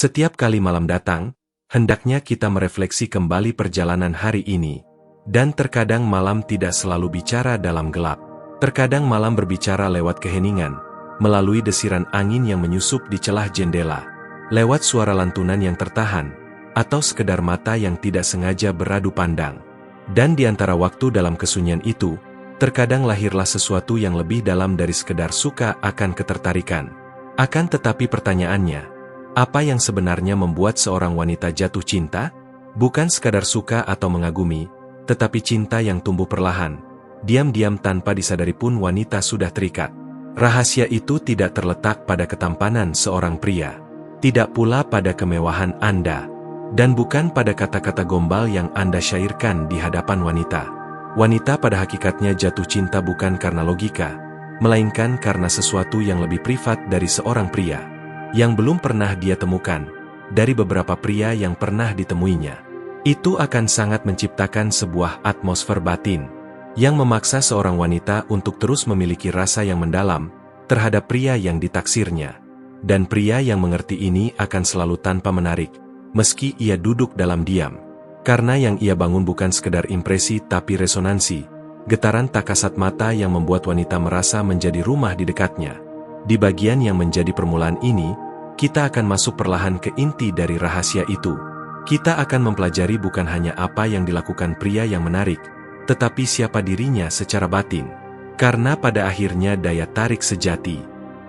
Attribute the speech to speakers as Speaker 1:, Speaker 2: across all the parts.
Speaker 1: Setiap kali malam datang, hendaknya kita merefleksi kembali perjalanan hari ini. Dan terkadang malam tidak selalu bicara dalam gelap. Terkadang malam berbicara lewat keheningan, melalui desiran angin yang menyusup di celah jendela, lewat suara lantunan yang tertahan, atau sekedar mata yang tidak sengaja beradu pandang. Dan di antara waktu dalam kesunyian itu, terkadang lahirlah sesuatu yang lebih dalam dari sekedar suka akan ketertarikan. Akan tetapi pertanyaannya, apa yang sebenarnya membuat seorang wanita jatuh cinta? Bukan sekadar suka atau mengagumi, tetapi cinta yang tumbuh perlahan, diam-diam tanpa disadari pun wanita sudah terikat. Rahasia itu tidak terletak pada ketampanan seorang pria, tidak pula pada kemewahan Anda, dan bukan pada kata-kata gombal yang Anda syairkan di hadapan wanita. Wanita pada hakikatnya jatuh cinta bukan karena logika, melainkan karena sesuatu yang lebih privat dari seorang pria, yang belum pernah dia temukan, dari beberapa pria yang pernah ditemuinya. Itu akan sangat menciptakan sebuah atmosfer batin, yang memaksa seorang wanita untuk terus memiliki rasa yang mendalam, terhadap pria yang ditaksirnya. Dan pria yang mengerti ini akan selalu tanpa menarik, meski ia duduk dalam diam. Karena yang ia bangun bukan sekedar impresi tapi resonansi, getaran tak kasat mata yang membuat wanita merasa menjadi rumah di dekatnya. Di bagian yang menjadi permulaan ini, kita akan masuk perlahan ke inti dari rahasia itu. Kita akan mempelajari bukan hanya apa yang dilakukan pria yang menarik, tetapi siapa dirinya secara batin. Karena pada akhirnya daya tarik sejati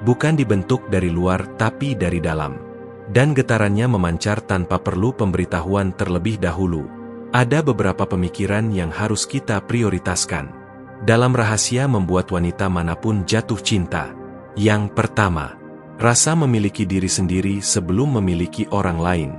Speaker 1: bukan dibentuk dari luar tapi dari dalam. Dan getarannya memancar tanpa perlu pemberitahuan terlebih dahulu. Ada beberapa pemikiran yang harus kita prioritaskan dalam rahasia membuat wanita manapun jatuh cinta. Yang pertama, rasa memiliki diri sendiri sebelum memiliki orang lain.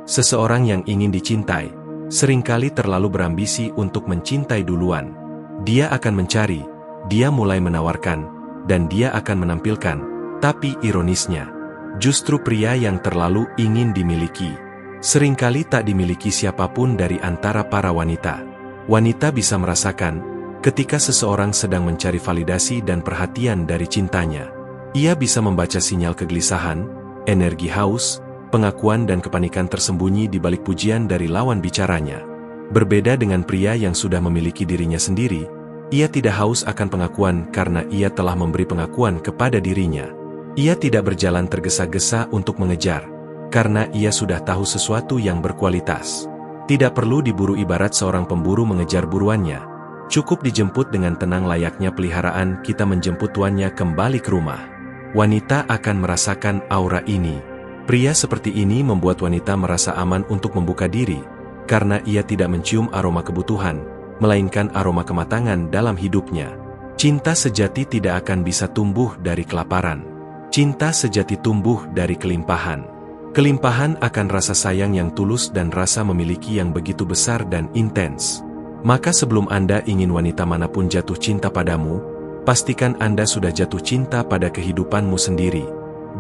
Speaker 1: Seseorang yang ingin dicintai, seringkali terlalu berambisi untuk mencintai duluan. Dia akan mencari, dia mulai menawarkan, dan dia akan menampilkan. Tapi ironisnya, justru pria yang terlalu ingin dimiliki, seringkali tak dimiliki siapapun dari antara para wanita. Wanita bisa merasakan, ketika seseorang sedang mencari validasi dan perhatian dari cintanya. Ia bisa membaca sinyal kegelisahan, energi haus, pengakuan dan kepanikan tersembunyi di balik pujian dari lawan bicaranya. Berbeda dengan pria yang sudah memiliki dirinya sendiri, ia tidak haus akan pengakuan karena ia telah memberi pengakuan kepada dirinya. Ia tidak berjalan tergesa-gesa untuk mengejar, karena ia sudah tahu sesuatu yang berkualitas. Tidak perlu diburu ibarat seorang pemburu mengejar buruannya. Cukup dijemput dengan tenang layaknya peliharaan kita menjemput tuannya kembali ke rumah. Wanita akan merasakan aura ini. Pria seperti ini membuat wanita merasa aman untuk membuka diri, karena ia tidak mencium aroma kebutuhan, melainkan aroma kematangan dalam hidupnya. Cinta sejati tidak akan bisa tumbuh dari kelaparan. Cinta sejati tumbuh dari kelimpahan. Kelimpahan akan rasa sayang yang tulus dan rasa memiliki yang begitu besar dan intens. Maka sebelum Anda ingin wanita manapun jatuh cinta padamu, pastikan Anda sudah jatuh cinta pada kehidupanmu sendiri.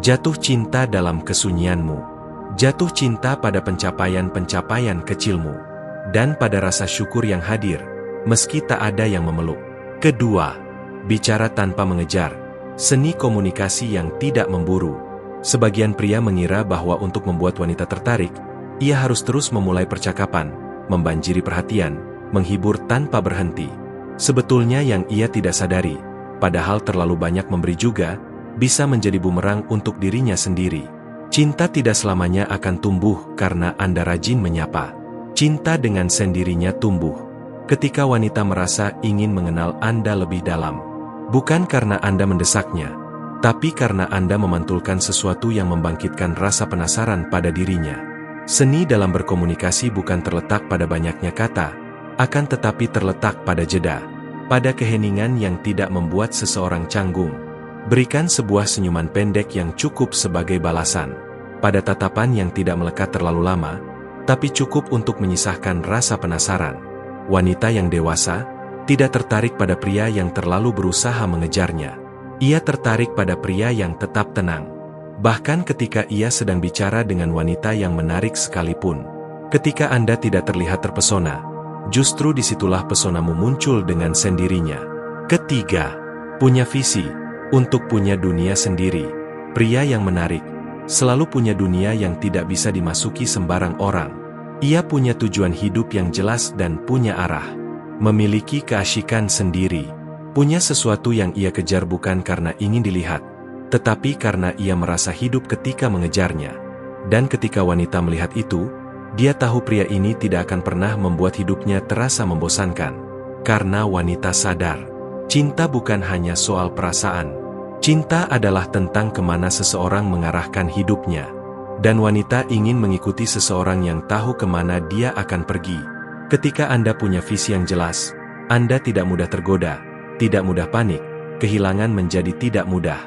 Speaker 1: Jatuh cinta dalam kesunyianmu. Jatuh cinta pada pencapaian-pencapaian kecilmu. Dan pada rasa syukur yang hadir, meski tak ada yang memeluk. Kedua, bicara tanpa mengejar. Seni komunikasi yang tidak memburu. Sebagian pria mengira bahwa untuk membuat wanita tertarik, ia harus terus memulai percakapan, membanjiri perhatian, menghibur tanpa berhenti. Sebetulnya yang ia tidak sadari, padahal terlalu banyak memberi juga, bisa menjadi bumerang untuk dirinya sendiri. Cinta tidak selamanya akan tumbuh karena Anda rajin menyapa. Cinta dengan sendirinya tumbuh ketika wanita merasa ingin mengenal Anda lebih dalam. Bukan karena Anda mendesaknya, tapi karena Anda memantulkan sesuatu yang membangkitkan rasa penasaran pada dirinya. Seni dalam berkomunikasi bukan terletak pada banyaknya kata, akan tetapi terletak pada jeda, pada keheningan yang tidak membuat seseorang canggung. Berikan sebuah senyuman pendek yang cukup sebagai balasan, pada tatapan yang tidak melekat terlalu lama, tapi cukup untuk menyisahkan rasa penasaran. Wanita yang dewasa tidak tertarik pada pria yang terlalu berusaha mengejarnya. Ia tertarik pada pria yang tetap tenang, bahkan ketika ia sedang bicara dengan wanita yang menarik sekalipun. Ketika Anda tidak terlihat terpesona, justru disitulah pesonamu muncul dengan sendirinya. Ketiga, punya visi untuk punya dunia sendiri. Pria yang menarik Selalu punya dunia yang tidak bisa dimasuki sembarang orang. Ia punya tujuan hidup yang jelas dan punya arah. Memiliki keasyikan sendiri. Punya sesuatu yang ia kejar bukan karena ingin dilihat, tetapi karena ia merasa hidup ketika mengejarnya. Dan ketika wanita melihat itu, dia tahu pria ini tidak akan pernah membuat hidupnya terasa membosankan. Karena wanita sadar, cinta bukan hanya soal perasaan. Cinta adalah tentang kemana seseorang mengarahkan hidupnya. Dan wanita ingin mengikuti seseorang yang tahu kemana dia akan pergi. Ketika Anda punya visi yang jelas, Anda tidak mudah tergoda, tidak mudah panik, kehilangan menjadi tidak mudah.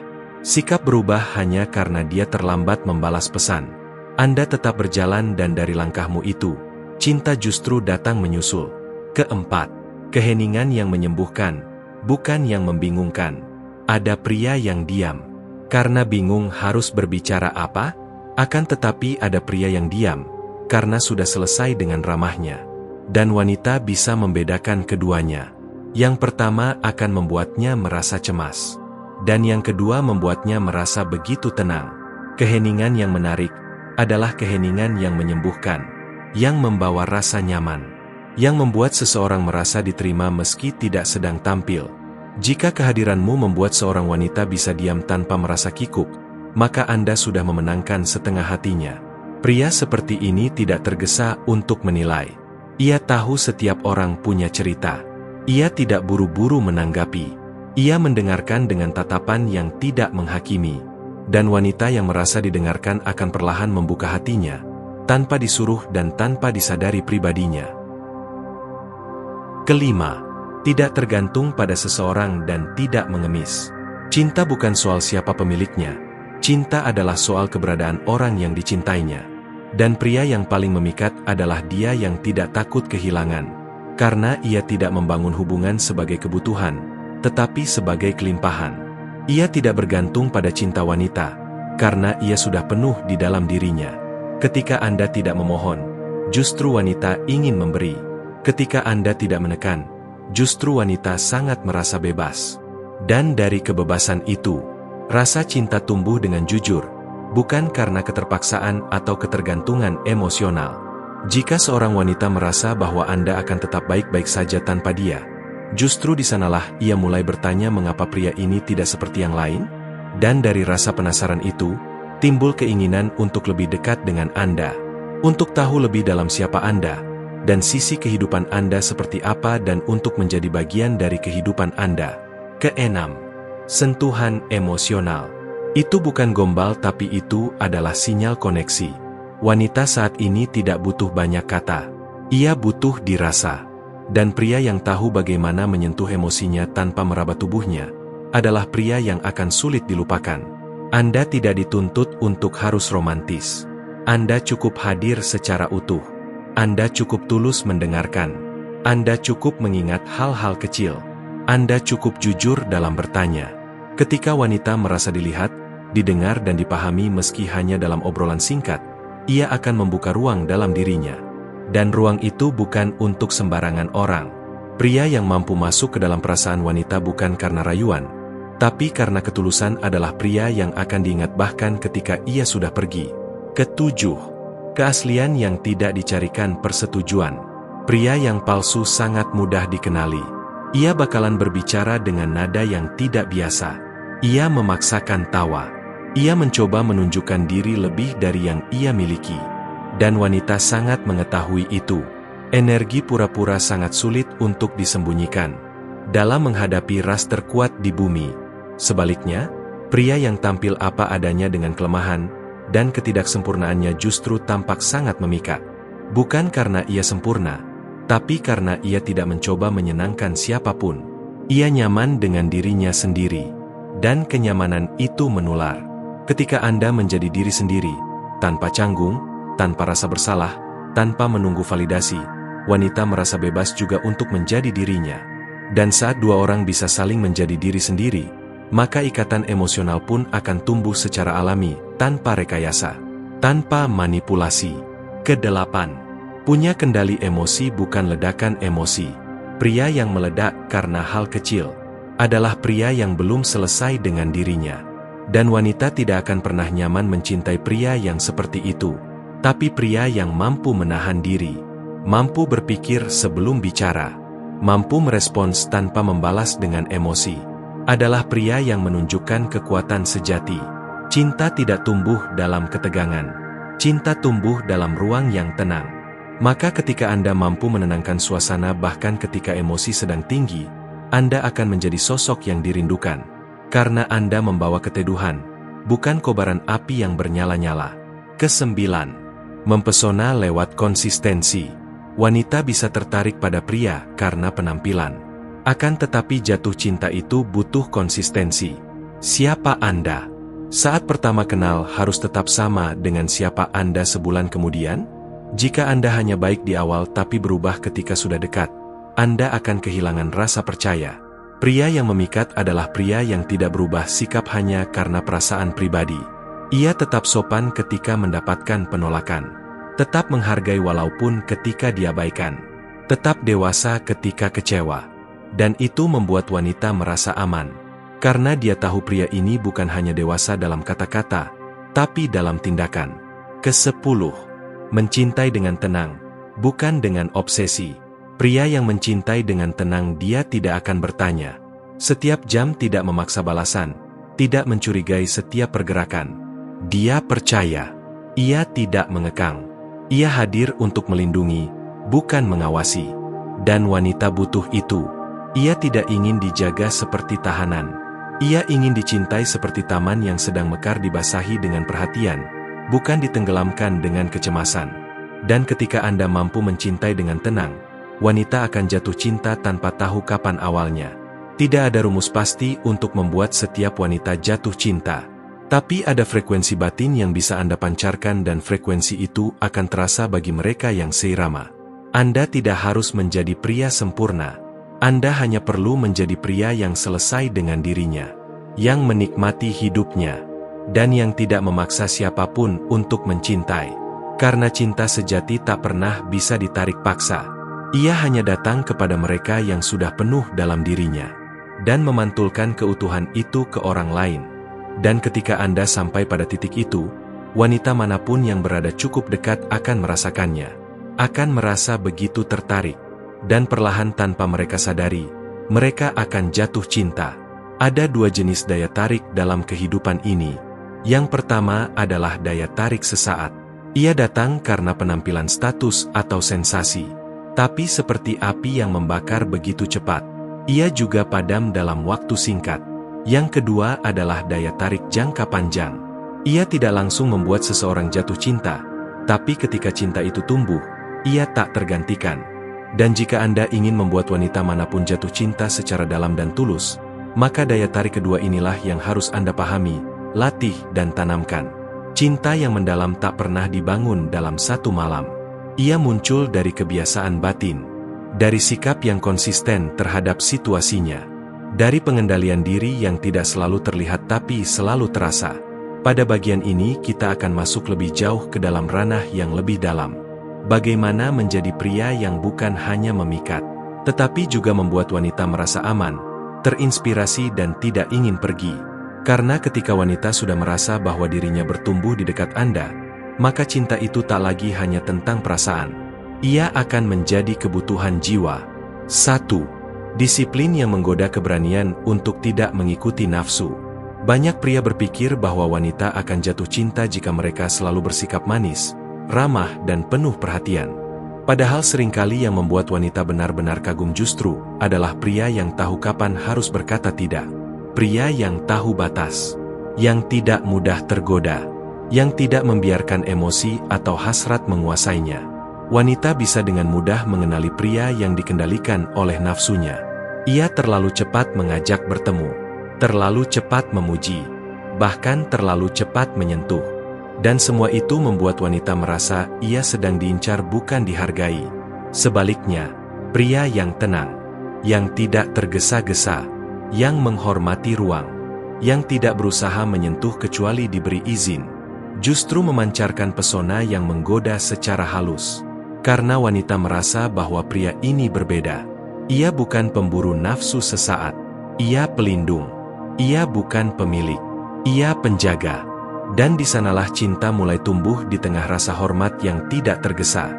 Speaker 1: Sikap berubah hanya karena dia terlambat membalas pesan. Anda tetap berjalan dan dari langkahmu itu, cinta justru datang menyusul. Keempat, keheningan yang menyembuhkan, bukan yang membingungkan. Ada pria yang diam. Karena bingung harus berbicara apa? Akan tetapi ada pria yang diam, karena sudah selesai dengan ramahnya. Dan wanita bisa membedakan keduanya. Yang pertama akan membuatnya merasa cemas. Dan yang kedua membuatnya merasa begitu tenang. Keheningan yang menarik adalah keheningan yang menyembuhkan, yang membawa rasa nyaman, yang membuat seseorang merasa diterima meski tidak sedang tampil. Jika kehadiranmu membuat seorang wanita bisa diam tanpa merasa kikuk, maka Anda sudah memenangkan setengah hatinya. Pria seperti ini tidak tergesa untuk menilai. Ia tahu setiap orang punya cerita. Ia tidak buru-buru menanggapi. Ia mendengarkan dengan tatapan yang tidak menghakimi. Dan wanita yang merasa didengarkan akan perlahan membuka hatinya, tanpa disuruh dan tanpa disadari pribadinya. Kelima, tidak tergantung pada seseorang dan tidak mengemis. Cinta bukan soal siapa pemiliknya. Cinta adalah soal keberadaan orang yang dicintainya. Dan pria yang paling memikat adalah dia yang tidak takut kehilangan. Karena ia tidak membangun hubungan sebagai kebutuhan, tetapi sebagai kelimpahan. Ia tidak bergantung pada cinta wanita, karena ia sudah penuh di dalam dirinya. Ketika Anda tidak memohon, justru wanita ingin memberi. Ketika Anda tidak menekan, justru wanita sangat merasa bebas. Dan dari kebebasan itu, rasa cinta tumbuh dengan jujur, bukan karena keterpaksaan atau ketergantungan emosional. Jika seorang wanita merasa bahwa Anda akan tetap baik-baik saja tanpa dia, justru di sanalah ia mulai bertanya mengapa pria ini tidak seperti yang lain? Dan dari rasa penasaran itu, timbul keinginan untuk lebih dekat dengan Anda, untuk tahu lebih dalam siapa Anda, dan sisi kehidupan Anda seperti apa dan untuk menjadi bagian dari kehidupan Anda. Keenam, sentuhan emosional. Itu bukan gombal tapi itu adalah sinyal koneksi. Wanita saat ini tidak butuh banyak kata. Ia butuh dirasa. Dan pria yang tahu bagaimana menyentuh emosinya tanpa meraba tubuhnya, adalah pria yang akan sulit dilupakan. Anda tidak dituntut untuk harus romantis. Anda cukup hadir secara utuh. Anda cukup tulus mendengarkan. Anda cukup mengingat hal-hal kecil. Anda cukup jujur dalam bertanya. Ketika wanita merasa dilihat, didengar dan dipahami meski hanya dalam obrolan singkat, ia akan membuka ruang dalam dirinya. Dan ruang itu bukan untuk sembarangan orang. Pria yang mampu masuk ke dalam perasaan wanita bukan karena rayuan, tapi karena ketulusan adalah pria yang akan diingat bahkan ketika ia sudah pergi. Ketujuh, keaslian yang tidak dicarikan persetujuan. Pria yang palsu sangat mudah dikenali. Ia bakalan berbicara dengan nada yang tidak biasa. Ia memaksakan tawa. Ia mencoba menunjukkan diri lebih dari yang ia miliki. Dan wanita sangat mengetahui itu. Energi pura-pura sangat sulit untuk disembunyikan dalam menghadapi ras terkuat di bumi. Sebaliknya, pria yang tampil apa adanya dengan kelemahan dan ketidaksempurnaannya justru tampak sangat memikat. Bukan karena ia sempurna, tapi karena ia tidak mencoba menyenangkan siapapun. Ia nyaman dengan dirinya sendiri. Dan kenyamanan itu menular. Ketika Anda menjadi diri sendiri, tanpa canggung, tanpa rasa bersalah, tanpa menunggu validasi, wanita merasa bebas juga untuk menjadi dirinya. Dan saat dua orang bisa saling menjadi diri sendiri, maka ikatan emosional pun akan tumbuh secara alami, tanpa rekayasa, tanpa manipulasi. Kedelapan, punya kendali emosi bukan ledakan emosi. Pria yang meledak karena hal kecil adalah pria yang belum selesai dengan dirinya. Dan wanita tidak akan pernah nyaman mencintai pria yang seperti itu. Tapi pria yang mampu menahan diri, mampu berpikir sebelum bicara, mampu merespons tanpa membalas dengan emosi, adalah pria yang menunjukkan kekuatan sejati. Cinta tidak tumbuh dalam ketegangan. Cinta tumbuh dalam ruang yang tenang. Maka ketika Anda mampu menenangkan suasana bahkan ketika emosi sedang tinggi, Anda akan menjadi sosok yang dirindukan. Karena Anda membawa keteduhan, bukan kobaran api yang bernyala-nyala. Kesembilan, mempesona lewat konsistensi. Wanita bisa tertarik pada pria karena penampilan. Akan tetapi jatuh cinta itu butuh konsistensi. Siapa Anda? Saat pertama kenal harus tetap sama dengan siapa Anda sebulan kemudian? Jika Anda hanya baik di awal tapi berubah ketika sudah dekat, Anda akan kehilangan rasa percaya. Pria yang memikat adalah pria yang tidak berubah sikap hanya karena perasaan pribadi. Ia tetap sopan ketika mendapatkan penolakan. Tetap menghargai walaupun ketika diabaikan. Tetap dewasa ketika kecewa. Dan itu membuat wanita merasa aman. Karena dia tahu pria ini bukan hanya dewasa dalam kata-kata, tapi dalam tindakan. Kesepuluh, mencintai dengan tenang, bukan dengan obsesi. Pria yang mencintai dengan tenang dia tidak akan bertanya. Setiap jam tidak memaksa balasan, tidak mencurigai setiap pergerakan. Dia percaya. Ia tidak mengekang. Ia hadir untuk melindungi, bukan mengawasi. Dan wanita butuh itu. Ia tidak ingin dijaga seperti tahanan. Ia ingin dicintai seperti taman yang sedang mekar dibasahi dengan perhatian, bukan ditenggelamkan dengan kecemasan. Dan ketika Anda mampu mencintai dengan tenang, wanita akan jatuh cinta tanpa tahu kapan awalnya. Tidak ada rumus pasti untuk membuat setiap wanita jatuh cinta. Tapi ada frekuensi batin yang bisa Anda pancarkan dan frekuensi itu akan terasa bagi mereka yang seirama. Anda tidak harus menjadi pria sempurna. Anda hanya perlu menjadi pria yang selesai dengan dirinya, yang menikmati hidupnya, dan yang tidak memaksa siapapun untuk mencintai. Karena cinta sejati tak pernah bisa ditarik paksa. Ia hanya datang kepada mereka yang sudah penuh dalam dirinya, dan memantulkan keutuhan itu ke orang lain. Dan ketika Anda sampai pada titik itu, wanita manapun yang berada cukup dekat akan merasakannya, akan merasa begitu tertarik, dan perlahan tanpa mereka sadari, mereka akan jatuh cinta. Ada dua jenis daya tarik dalam kehidupan ini. Yang pertama adalah daya tarik sesaat. Ia datang karena penampilan status atau sensasi. Tapi seperti api yang membakar begitu cepat, ia juga padam dalam waktu singkat. Yang kedua adalah daya tarik jangka panjang. Ia tidak langsung membuat seseorang jatuh cinta, tapi ketika cinta itu tumbuh, ia tak tergantikan. Dan jika Anda ingin membuat wanita manapun jatuh cinta secara dalam dan tulus, maka daya tarik kedua inilah yang harus Anda pahami, latih dan tanamkan. Cinta yang mendalam tak pernah dibangun dalam satu malam. Ia muncul dari kebiasaan batin, dari sikap yang konsisten terhadap situasinya, dari pengendalian diri yang tidak selalu terlihat tapi selalu terasa. Pada bagian ini kita akan masuk lebih jauh ke dalam ranah yang lebih dalam. Bagaimana menjadi pria yang bukan hanya memikat, tetapi juga membuat wanita merasa aman, terinspirasi dan tidak ingin pergi. Karena ketika wanita sudah merasa bahwa dirinya bertumbuh di dekat Anda, maka cinta itu tak lagi hanya tentang perasaan. Ia akan menjadi kebutuhan jiwa. 1. Disiplin yang menggoda keberanian untuk tidak mengikuti nafsu. Banyak pria berpikir bahwa wanita akan jatuh cinta jika mereka selalu bersikap manis, ramah dan penuh perhatian. Padahal seringkali yang membuat wanita benar-benar kagum justru adalah pria yang tahu kapan harus berkata tidak. Pria yang tahu batas, yang tidak mudah tergoda, yang tidak membiarkan emosi atau hasrat menguasainya. Wanita bisa dengan mudah mengenali pria yang dikendalikan oleh nafsunya. Ia terlalu cepat mengajak bertemu, terlalu cepat memuji, bahkan terlalu cepat menyentuh. Dan semua itu membuat wanita merasa ia sedang diincar bukan dihargai. Sebaliknya, pria yang tenang, yang tidak tergesa-gesa, yang menghormati ruang, yang tidak berusaha menyentuh kecuali diberi izin, justru memancarkan pesona yang menggoda secara halus. Karena wanita merasa bahwa pria ini berbeda. Ia bukan pemburu nafsu sesaat. Ia pelindung. Ia bukan pemilik. Ia penjaga. Dan di sanalah cinta mulai tumbuh di tengah rasa hormat yang tidak tergesa.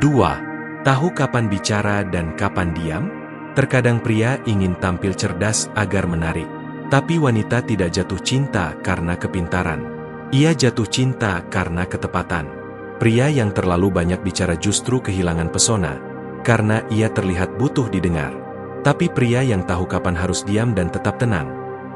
Speaker 1: 2. Tahu kapan bicara dan kapan diam? Terkadang pria ingin tampil cerdas agar menarik. Tapi wanita tidak jatuh cinta karena kepintaran. Ia jatuh cinta karena ketepatan. Pria yang terlalu banyak bicara justru kehilangan pesona, karena ia terlihat butuh didengar. Tapi pria yang tahu kapan harus diam dan tetap tenang,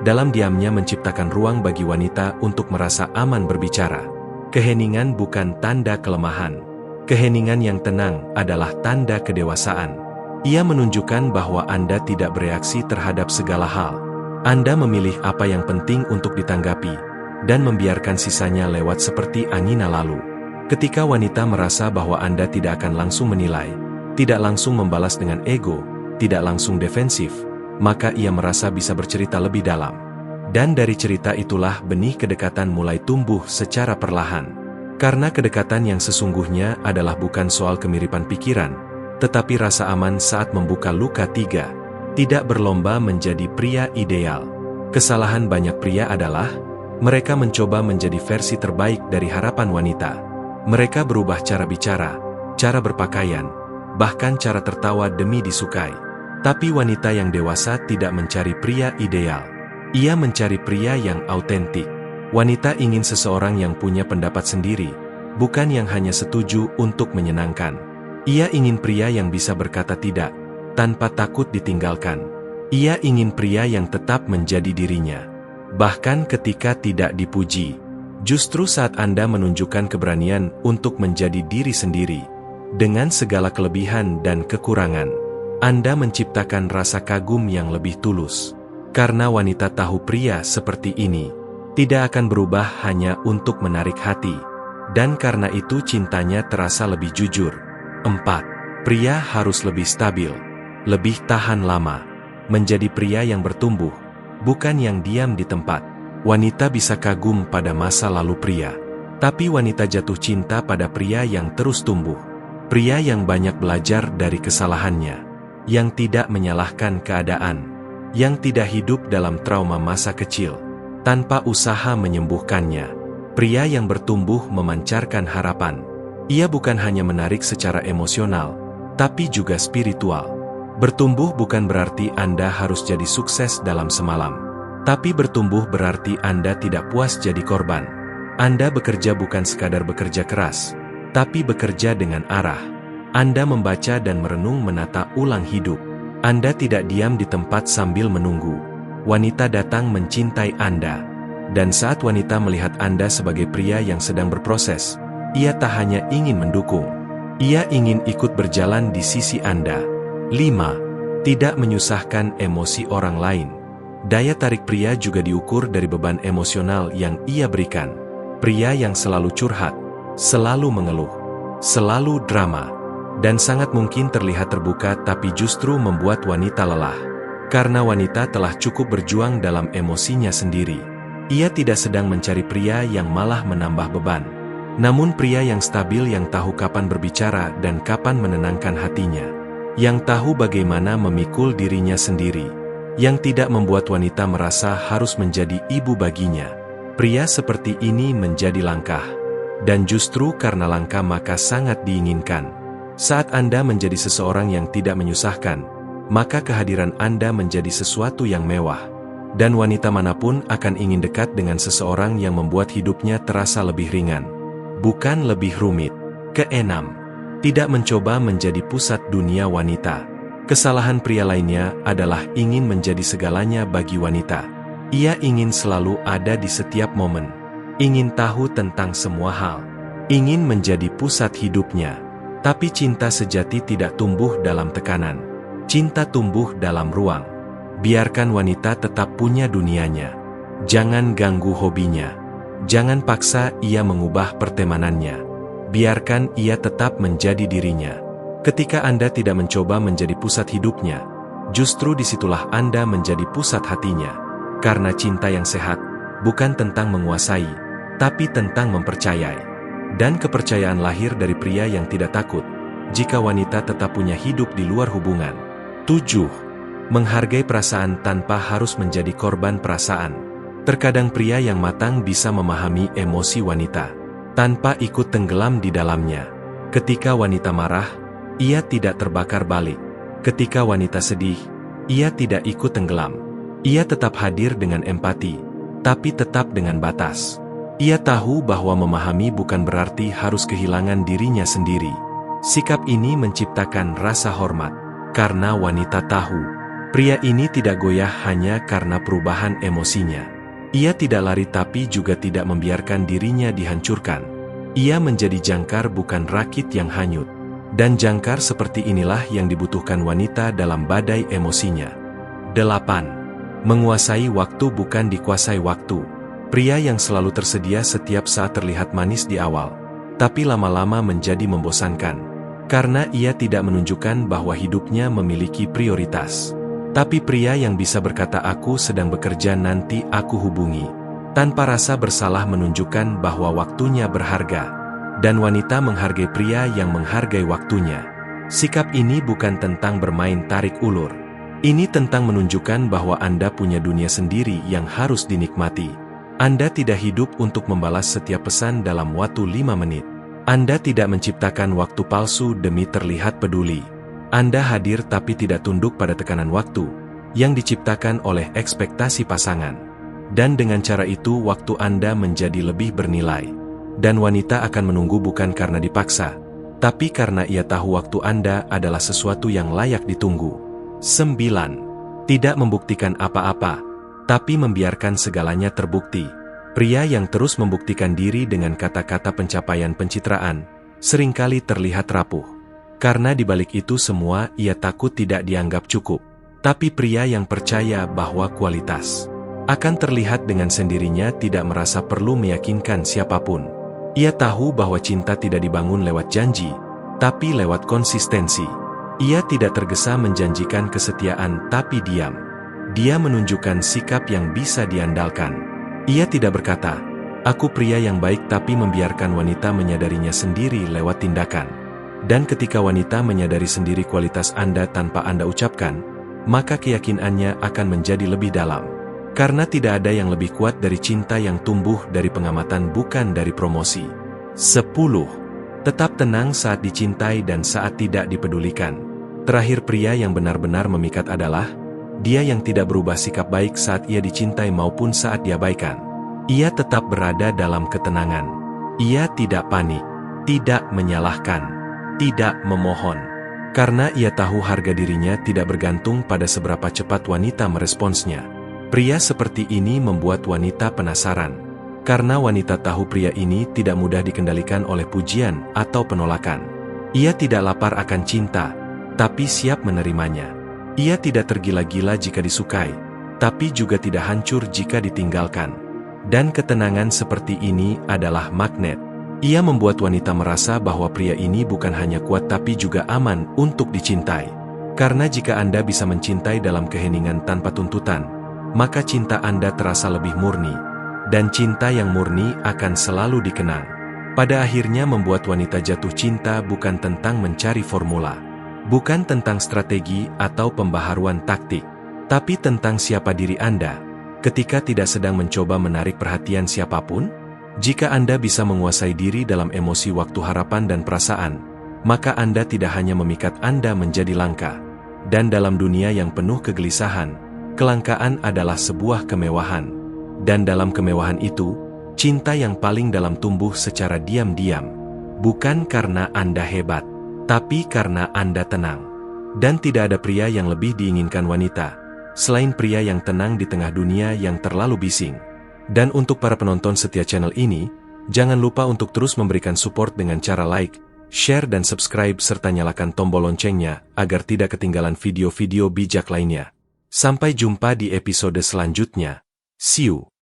Speaker 1: dalam diamnya menciptakan ruang bagi wanita untuk merasa aman berbicara. Keheningan bukan tanda kelemahan. Keheningan yang tenang adalah tanda kedewasaan. Ia menunjukkan bahwa Anda tidak bereaksi terhadap segala hal. Anda memilih apa yang penting untuk ditanggapi, dan membiarkan sisanya lewat seperti angin lalu. Ketika wanita merasa bahwa Anda tidak akan langsung menilai, tidak langsung membalas dengan ego, tidak langsung defensif, maka ia merasa bisa bercerita lebih dalam. Dan dari cerita itulah benih kedekatan mulai tumbuh secara perlahan. Karena kedekatan yang sesungguhnya adalah bukan soal kemiripan pikiran, tetapi rasa aman saat membuka luka. 3. Tidak berlomba menjadi pria ideal. Kesalahan banyak pria adalah, mereka mencoba menjadi versi terbaik dari harapan wanita. Mereka berubah cara bicara, cara berpakaian, bahkan cara tertawa demi disukai. Tapi wanita yang dewasa tidak mencari pria ideal. Ia mencari pria yang autentik. Wanita ingin seseorang yang punya pendapat sendiri, bukan yang hanya setuju untuk menyenangkan. Ia ingin pria yang bisa berkata tidak, tanpa takut ditinggalkan. Ia ingin pria yang tetap menjadi dirinya, bahkan ketika tidak dipuji. Justru saat Anda menunjukkan keberanian untuk menjadi diri sendiri, dengan segala kelebihan dan kekurangan, Anda menciptakan rasa kagum yang lebih tulus. Karena wanita tahu pria seperti ini tidak akan berubah hanya untuk menarik hati, dan karena itu cintanya terasa lebih jujur. 4. Pria harus lebih stabil, lebih tahan lama, menjadi pria yang bertumbuh, bukan yang diam di tempat. Wanita bisa kagum pada masa lalu pria, tapi wanita jatuh cinta pada pria yang terus tumbuh. Pria yang banyak belajar dari kesalahannya, yang tidak menyalahkan keadaan, yang tidak hidup dalam trauma masa kecil, tanpa usaha menyembuhkannya. Pria yang bertumbuh memancarkan harapan. Ia bukan hanya menarik secara emosional, tapi juga spiritual. Bertumbuh bukan berarti Anda harus jadi sukses dalam semalam. Tapi bertumbuh berarti Anda tidak puas jadi korban. Anda bekerja bukan sekadar bekerja keras, tapi bekerja dengan arah. Anda membaca dan merenung menata ulang hidup. Anda tidak diam di tempat sambil menunggu wanita datang mencintai Anda. Dan saat wanita melihat Anda sebagai pria yang sedang berproses, ia tak hanya ingin mendukung, ia ingin ikut berjalan di sisi Anda. 5. Tidak menyusahkan emosi orang lain. Daya tarik pria juga diukur dari beban emosional yang ia berikan. Pria yang selalu curhat, selalu mengeluh, selalu drama, dan sangat mungkin terlihat terbuka tapi justru membuat wanita lelah. Karena wanita telah cukup berjuang dalam emosinya sendiri. Ia tidak sedang mencari pria yang malah menambah beban, namun pria yang stabil yang tahu kapan berbicara dan kapan menenangkan hatinya. Yang tahu bagaimana memikul dirinya sendiri, yang tidak membuat wanita merasa harus menjadi ibu baginya. Pria seperti ini menjadi langka, dan justru karena langka maka sangat diinginkan. Saat Anda menjadi seseorang yang tidak menyusahkan, maka kehadiran Anda menjadi sesuatu yang mewah, dan wanita manapun akan ingin dekat dengan seseorang yang membuat hidupnya terasa lebih ringan, bukan lebih rumit. Keenam, tidak mencoba menjadi pusat dunia wanita. Kesalahan pria lainnya adalah ingin menjadi segalanya bagi wanita. Ia ingin selalu ada di setiap momen, ingin tahu tentang semua hal, ingin menjadi pusat hidupnya. Tapi cinta sejati tidak tumbuh dalam tekanan. Cinta tumbuh dalam ruang. Biarkan wanita tetap punya dunianya. Jangan ganggu hobinya. Jangan paksa ia mengubah pertemanannya. Biarkan ia tetap menjadi dirinya. Ketika Anda tidak mencoba menjadi pusat hidupnya, justru disitulah Anda menjadi pusat hatinya. Karena cinta yang sehat bukan tentang menguasai, tapi tentang mempercayai. Dan kepercayaan lahir dari pria yang tidak takut jika wanita tetap punya hidup di luar hubungan. 7. Menghargai perasaan tanpa harus menjadi korban perasaan. Terkadang pria yang matang bisa memahami emosi wanita tanpa ikut tenggelam di dalamnya. Ketika wanita marah, ia tidak terbakar balik. Ketika wanita sedih, ia tidak ikut tenggelam. Ia tetap hadir dengan empati, tapi tetap dengan batas. Ia tahu bahwa memahami bukan berarti harus kehilangan dirinya sendiri. Sikap ini menciptakan rasa hormat, karena wanita tahu, pria ini tidak goyah hanya karena perubahan emosinya. Ia tidak lari tapi juga tidak membiarkan dirinya dihancurkan. Ia menjadi jangkar bukan rakit yang hanyut. Dan jangkar seperti inilah yang dibutuhkan wanita dalam badai emosinya. 8. Menguasai waktu bukan dikuasai waktu. Pria yang selalu tersedia setiap saat terlihat manis di awal, tapi lama-lama menjadi membosankan. Karena ia tidak menunjukkan bahwa hidupnya memiliki prioritas. Tapi pria yang bisa berkata aku sedang bekerja nanti aku hubungi, tanpa rasa bersalah menunjukkan bahwa waktunya berharga. Dan wanita menghargai pria yang menghargai waktunya. Sikap ini bukan tentang bermain tarik ulur. Ini tentang menunjukkan bahwa Anda punya dunia sendiri yang harus dinikmati. Anda tidak hidup untuk membalas setiap pesan dalam waktu 5 menit. Anda tidak menciptakan waktu palsu demi terlihat peduli. Anda hadir tapi tidak tunduk pada tekanan waktu yang diciptakan oleh ekspektasi pasangan. Dan dengan cara itu waktu Anda menjadi lebih bernilai. Dan wanita akan menunggu bukan karena dipaksa, tapi karena ia tahu waktu Anda adalah sesuatu yang layak ditunggu. 9. Tidak membuktikan apa-apa, tapi membiarkan segalanya terbukti. Pria yang terus membuktikan diri dengan kata-kata pencapaian pencitraan, seringkali terlihat rapuh. Karena di balik itu semua ia takut tidak dianggap cukup. Tapi pria yang percaya bahwa kualitas akan terlihat dengan sendirinya tidak merasa perlu meyakinkan siapapun. Ia tahu bahwa cinta tidak dibangun lewat janji, tapi lewat konsistensi. Ia tidak tergesa menjanjikan kesetiaan tapi diam. Dia menunjukkan sikap yang bisa diandalkan. Ia tidak berkata, aku pria yang baik tapi membiarkan wanita menyadarinya sendiri lewat tindakan. Dan ketika wanita menyadari sendiri kualitas Anda tanpa Anda ucapkan, maka keyakinannya akan menjadi lebih dalam. Karena tidak ada yang lebih kuat dari cinta yang tumbuh dari pengamatan bukan dari promosi. 10. Tetap tenang saat dicintai dan saat tidak dipedulikan. Terakhir pria yang benar-benar memikat adalah dia yang tidak berubah sikap baik saat ia dicintai maupun saat diabaikan. Ia tetap berada dalam ketenangan. Ia tidak panik, tidak menyalahkan, tidak memohon. Karena ia tahu harga dirinya tidak bergantung pada seberapa cepat wanita meresponsnya. Pria seperti ini membuat wanita penasaran. Karena wanita tahu pria ini tidak mudah dikendalikan oleh pujian atau penolakan. Ia tidak lapar akan cinta, tapi siap menerimanya. Ia tidak tergila-gila jika disukai, tapi juga tidak hancur jika ditinggalkan. Dan ketenangan seperti ini adalah magnet. Ia membuat wanita merasa bahwa pria ini bukan hanya kuat tapi juga aman untuk dicintai. Karena jika Anda bisa mencintai dalam keheningan tanpa tuntutan, maka cinta Anda terasa lebih murni. Dan cinta yang murni akan selalu dikenang. Pada akhirnya membuat wanita jatuh cinta bukan tentang mencari formula. Bukan tentang strategi atau pembaharuan taktik. Tapi tentang siapa diri Anda ketika tidak sedang mencoba menarik perhatian siapapun. Jika Anda bisa menguasai diri dalam emosi waktu harapan dan perasaan, maka Anda tidak hanya memikat Anda menjadi langka. Dan dalam dunia yang penuh kegelisahan, kelangkaan adalah sebuah kemewahan. Dan dalam kemewahan itu, cinta yang paling dalam tumbuh secara diam-diam. Bukan karena Anda hebat, tapi karena Anda tenang. Dan tidak ada pria yang lebih diinginkan wanita, selain pria yang tenang di tengah dunia yang terlalu bising. Dan untuk para penonton setia channel ini, jangan lupa untuk terus memberikan support dengan cara like, share dan subscribe serta nyalakan tombol loncengnya agar tidak ketinggalan video-video bijak lainnya. Sampai jumpa di episode selanjutnya. See you.